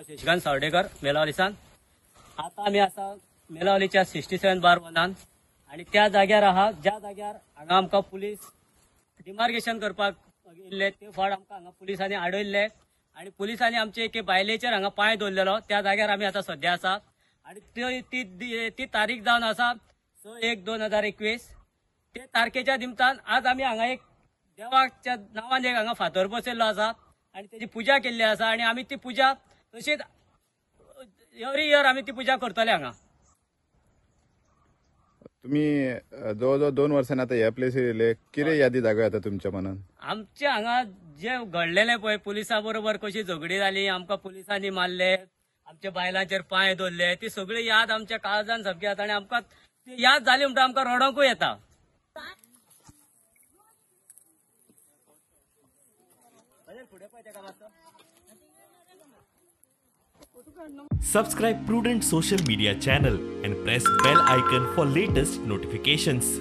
शशिकांत सावडेकर मेलावलीसान आता आम्ही असा मेलावलीच्या 67/1 आणि त्या जाग्यार आहा ज्या जाग्यार हांगा आमकां पुलीस डिमार्केशन करपाक येयल्ले ते फावट आमकां हांगा पुलिसांनी आडयल्ले आणि पुलिसांनी आमचे एके बायलेचेर हांगा पांय दवरलेलो त्या जाग्यार आमी आतां सध्या आसा आणि ती तारीख जावन आसा 6/1/2021 ते तारखेच्या निमतान आज आमी हांगा एक देवाच्या नांवान एक हांगा फातर बसयल्लो आसा आणि त्याची पूजा केल्ली आसा आणि आमी ती पूजा तशीच एव्हरी इयर आमी ती पूजा करतले हांगा. तुम्ही जवळजवळ 2 वर्सांनी आता ह्या प्लेसीर येयले, कितें यादी जागो येता तुमच्या मनान? आमचे हांगा जे घडलेले पळय पुलिसां बरोबर कशी झगडी जाली, आमकां पुलिसांनी मारले, आमच्या बायलांचेर पांय दवरले, ती सगळी याद आमच्या काळजान सामकी येता आणि आमकां ती याद जाली म्हणटा आमकां रडोंकूय येता. Subscribe Prudent social media channel and press bell icon for latest notifications.